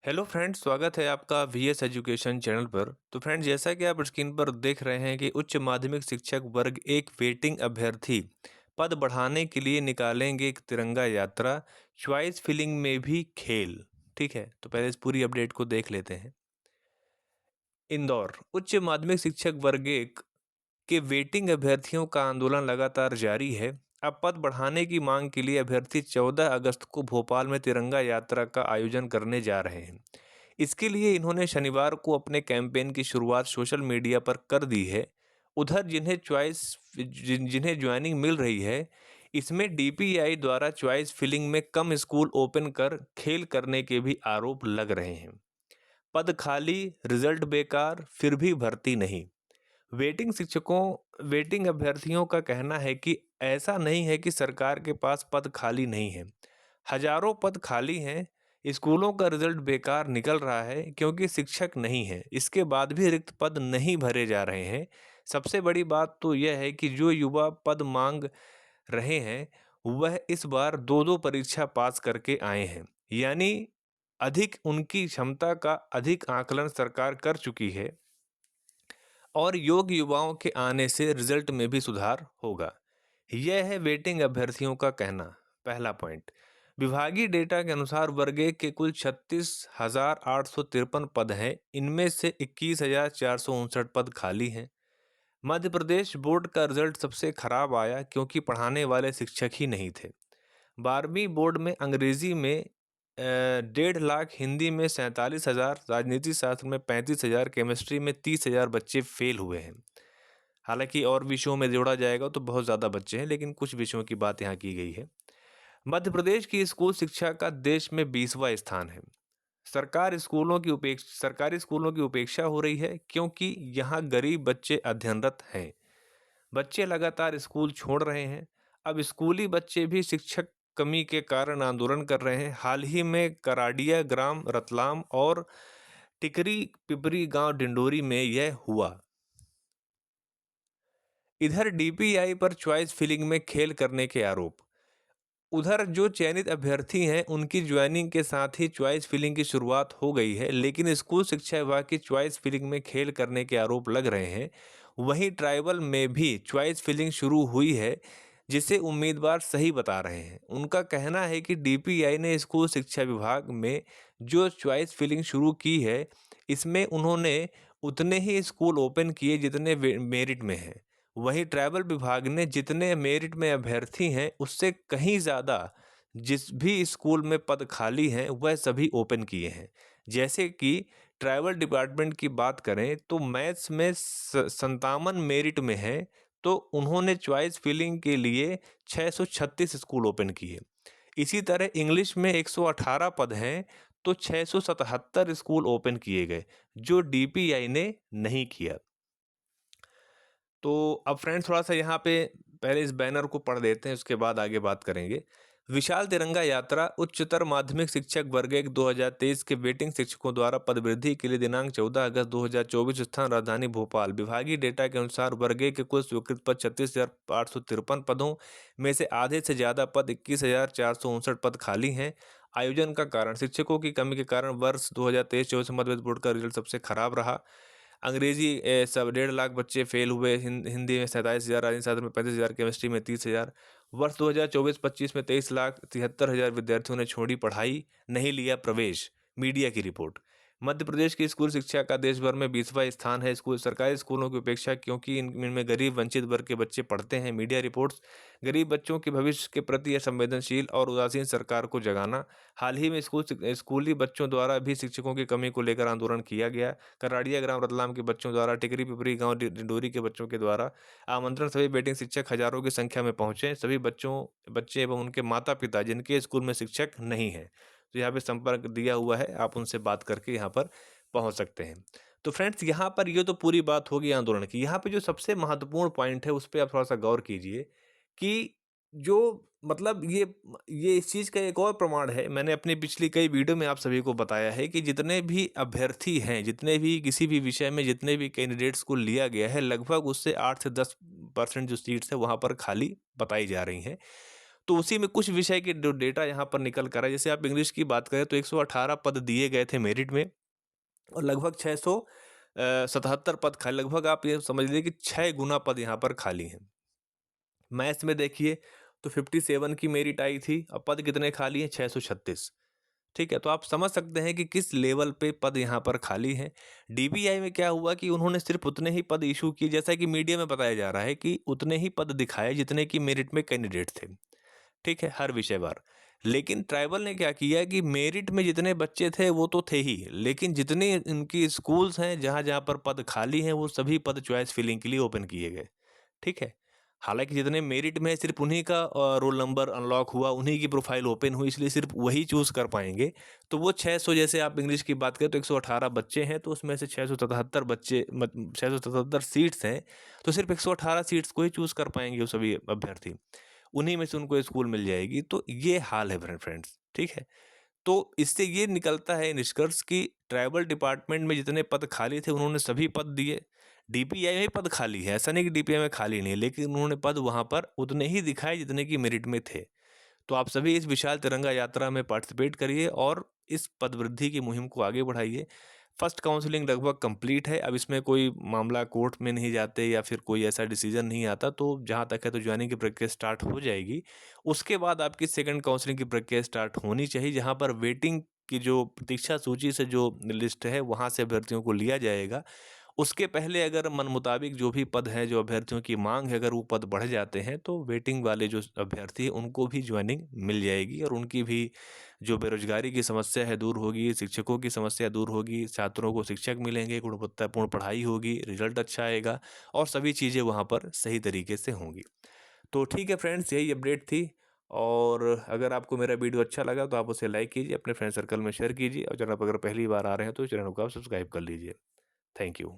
Hello friends, स्वागत है आपका वीएस एजुकेशन चैनल पर। तो फ्रेंड्स, जैसा कि आप स्क्रीन पर देख रहे हैं कि उच्च माध्यमिक शिक्षक वर्ग एक वेटिंग अभ्यर्थी पद बढ़ाने के लिए निकालेंगे एक तिरंगा यात्रा, चॉइस फिलिंग में भी खेल। ठीक है, तो पहले इस पूरी अपडेट को देख लेते हैं। इंदौर उच्च माध्यमिक शिक्षक वर्ग एक के वेटिंग अभ्यर्थियों का आंदोलन लगातार जारी है। अब पद बढ़ाने की मांग के लिए अभ्यर्थी 14 अगस्त को भोपाल में तिरंगा यात्रा का आयोजन करने जा रहे हैं। इसके लिए इन्होंने शनिवार को अपने कैंपेन की शुरुआत सोशल मीडिया पर कर दी है। उधर जिन्हें ज्वाइनिंग मिल रही है, इसमें डीपीआई द्वारा चॉइस फिलिंग में कम स्कूल ओपन कर खेल करने के भी आरोप लग रहे हैं। पद खाली, रिजल्ट बेकार, फिर भी भर्ती नहीं। वेटिंग अभ्यर्थियों का कहना है कि ऐसा नहीं है कि सरकार के पास पद खाली नहीं है। हजारों पद खाली हैं। स्कूलों का रिजल्ट बेकार निकल रहा है क्योंकि शिक्षक नहीं है। इसके बाद भी रिक्त पद नहीं भरे जा रहे हैं। सबसे बड़ी बात तो यह है कि जो युवा पद मांग रहे हैं, वह इस बार दो दो परीक्षा पास करके आए हैं। यानी अधिक उनकी क्षमता का अधिक आकलन सरकार कर चुकी है और योग्य युवाओं के आने से रिजल्ट में भी सुधार होगा। यह है वेटिंग अभ्यर्थियों का कहना। पहला पॉइंट, विभागीय डेटा के अनुसार वर्ग एक के कुल 36,853 पद हैं। इनमें से 21,459 पद खाली हैं। मध्य प्रदेश बोर्ड का रिजल्ट सबसे खराब आया क्योंकि पढ़ाने वाले शिक्षक ही नहीं थे। 12वीं बोर्ड में अंग्रेजी में 1.5 लाख, हिंदी में 47,000, राजनीति शास्त्र में 35,000, केमिस्ट्री में 30,000 बच्चे फेल हुए हैं। हालांकि और विषयों में जोड़ा जाएगा तो बहुत ज़्यादा बच्चे हैं, लेकिन कुछ विषयों की बात यहाँ की गई है। मध्य प्रदेश की स्कूल शिक्षा का देश में 20वां स्थान है। सरकारी स्कूलों की उपेक्षा हो रही है क्योंकि यहाँ गरीब बच्चे अध्ययनरत हैं। बच्चे लगातार स्कूल छोड़ रहे हैं। अब स्कूली बच्चे भी शिक्षक कमी के कारण आंदोलन कर रहे हैं। हाल ही में कराडिया ग्राम रतलाम और टिकरी पिपरी गांव डिंडोरी में यह हुआ। इधर डीपीआई पर चॉइस फिलिंग में खेल करने के आरोप। उधर जो चयनित अभ्यर्थी हैं, उनकी ज्वाइनिंग के साथ ही चॉइस फिलिंग की शुरुआत हो गई है, लेकिन स्कूल शिक्षा विभाग की चॉइस फिलिंग में खेल करने के आरोप लग रहे हैं। वहीं ट्राइबल में भी चॉइस फिलिंग शुरू हुई है, जिसे उम्मीदवार सही बता रहे हैं। उनका कहना है कि डीपीआई ने स्कूल शिक्षा विभाग में जो चॉइस फिलिंग शुरू की है, इसमें उन्होंने उतने ही स्कूल ओपन किए जितने मेरिट में हैं। वहीं ट्राइबल विभाग ने जितने मेरिट में अभ्यर्थी हैं, उससे कहीं ज़्यादा जिस भी स्कूल में पद खाली हैं, वह सभी ओपन किए हैं। जैसे कि ट्राइबल डिपार्टमेंट की बात करें तो मैथ्स में 57 मेरिट में है, तो उन्होंने चॉइस फिलिंग के लिए 636 स्कूल ओपन किए। इसी तरह इंग्लिश में 118 पद हैं, तो 677 स्कूल ओपन किए गए, जो डीपीआई ने नहीं किया। तो अब फ्रेंड्स, थोड़ा सा यहाँ पे पहले इस बैनर को पढ़ देते हैं, उसके बाद आगे बात करेंगे। विशाल तिरंगा यात्रा उच्चतर माध्यमिक शिक्षक वर्ग एक 2023 के वेटिंग शिक्षकों द्वारा पदवृद्धि के लिए दिनांक 14 अगस्त 2024, स्थान राजधानी भोपाल। विभागीय डेटा के अनुसार वर्ग एक के कुल स्वीकृत पद 36,853 पदों में से आधे से ज़्यादा पद 21,459 पद खाली हैं। आयोजन का कारण, शिक्षकों की कमी के कारण वर्ष 2023-24 मध्य प्रदेश बोर्ड का रिजल्ट सबसे खराब रहा। अंग्रेजी सब 1.5 लाख बच्चे फेल हुए। हिंदी में 27,000, राजनीति शास्त्र में 35,000, केमिस्ट्री में 30,000। वर्ष 2024-25 में 23,73,000 विद्यार्थियों ने छोड़ी पढ़ाई, नहीं लिया प्रवेश। मीडिया की रिपोर्ट। मध्य प्रदेश की स्कूल शिक्षा का देश भर में 20वां स्थान है। सरकारी स्कूलों की उपेक्षा क्योंकि इनमें गरीब वंचित वर्ग के बच्चे पढ़ते हैं। Media reports. गरीब बच्चों के भविष्य के प्रति असंवेदनशील और उदासीन सरकार को जगाना। हाल ही में स्कूली बच्चों द्वारा भी शिक्षकों की कमी को लेकर आंदोलन किया गया। कराड़िया ग्राम रतलाम के बच्चों द्वारा, टिकरी पिपरी गांव डिंडोरी के बच्चों के द्वारा आमंत्रण। सभी वेटिंग शिक्षक हजारों की संख्या में पहुंचे। सभी बच्चे एवं उनके माता पिता जिनके स्कूल में शिक्षक नहीं है, तो यहाँ पे संपर्क दिया हुआ है, आप उनसे बात करके यहाँ पर पहुंच सकते हैं। तो फ्रेंड्स, यहाँ पर ये तो पूरी बात होगी आंदोलन की। यहाँ पे जो सबसे महत्वपूर्ण पॉइंट है, उस पर आप थोड़ा सा गौर कीजिए कि जो मतलब ये इस चीज़ का एक और प्रमाण है। मैंने अपनी पिछली कई वीडियो में आप सभी को बताया है कि जितने भी अभ्यर्थी हैं, जितने भी किसी भी विषय में जितने भी कैंडिडेट्स को लिया गया है, लगभग उससे 8 से 10% जो सीट्स है वहाँ पर खाली बताई जा रही हैं। तो उसी में कुछ विषय के जो डेटा यहाँ पर निकल कर है, जैसे आप इंग्लिश की बात करें तो 118 पद दिए गए थे मेरिट में और लगभग 677 पद खाली, लगभग आप ये समझ लीजिए कि 6 गुना पद यहाँ पर खाली हैं। मैथ्स में देखिए तो 57 की मेरिट आई थी, अब पद कितने खाली हैं? 636। ठीक है, तो आप समझ सकते हैं कि किस लेवल पे पद यहाँ पर खाली हैं। डीबीआई में क्या हुआ कि उन्होंने सिर्फ उतने ही पद इशू किए, जैसा कि मीडिया में बताया जा रहा है कि उतने ही पद दिखाए जितने की मेरिट में कैंडिडेट थे। ठीक है, हर विषय वार। लेकिन ट्राइबल ने क्या किया कि मेरिट में जितने बच्चे थे वो तो थे ही, लेकिन जितने इनकी स्कूल्स हैं जहाँ-जहाँ पर पद खाली हैं वो सभी पद चॉइस फिलिंग के लिए ओपन किए गए। ठीक है? हालाँकि जितने मेरिट में है सिर्फ़ उन्हीं का रोल नंबर अनलॉक हुआ, उन्हीं की प्रोफ़ाइल ओपन हुई, इसलिए सिर्फ़ वही चूज़ कर पाएँगे। तो वो 600, जैसे आप इंग्लिश की बात करें तो 118 बच्चे हैं, तो उसमें से 677 बच्चे 677 सीट्स हैं, तो सिर्फ़ 118 सीट्स को ही चूज़ कर पाएँगे वो सभी अभ्यर्थी। उन्हीं में से उनको स्कूल मिल जाएगी, तो ये हाल है फ्रेंड्स, ठीक है? तो इससे ये निकलता है निष्कर्ष कि ट्राइबल डिपार्टमेंट में जितने पद खाली थे उन्होंने सभी पद दिए। डीपीआई में पद खाली है, ऐसा नहीं कि डीपीआई में खाली नहीं है, लेकिन उन्होंने पद वहाँ पर उतने ही दिखाए जितने की मेरिट में थे। तो आप सभी इस विशाल तिरंगा यात्रा में पार्टिसिपेट करिए और इस पदवृद्धि की मुहिम को आगे बढ़ाइए। फर्स्ट काउंसलिंग लगभग कंप्लीट है, अब इसमें कोई मामला कोर्ट में नहीं जाते या फिर कोई ऐसा डिसीजन नहीं आता, तो जहाँ तक है तो ज्वाइनिंग की प्रक्रिया स्टार्ट हो जाएगी। उसके बाद आपकी सेकंड काउंसलिंग की प्रक्रिया स्टार्ट होनी चाहिए, जहाँ पर वेटिंग की जो प्रतीक्षा सूची से जो लिस्ट है वहाँ से अभ्यर्थियों को लिया जाएगा। उसके पहले अगर मन मुताबिक जो भी पद है, जो अभ्यर्थियों की माँग है, अगर वो पद बढ़ जाते हैं, तो वेटिंग वाले जो अभ्यर्थी हैं, उनको भी जॉइनिंग मिल जाएगी और उनकी भी जो बेरोज़गारी की समस्या है दूर होगी, शिक्षकों की समस्या दूर होगी, छात्रों को शिक्षक मिलेंगे, गुणवत्तापूर्ण पढ़ाई होगी, रिज़ल्ट अच्छा आएगा और सभी चीज़ें वहाँ पर सही तरीके से होंगी। तो ठीक है फ्रेंड्स, यही अपडेट थी और अगर आपको मेरा वीडियो अच्छा लगा तो आप उसे लाइक कीजिए, अपने फ्रेंड सर्कल में शेयर कीजिए और चैनल पर अगर पहली बार आ रहे हैं तो चैनल को आप सब्सक्राइब कर लीजिए। Thank you.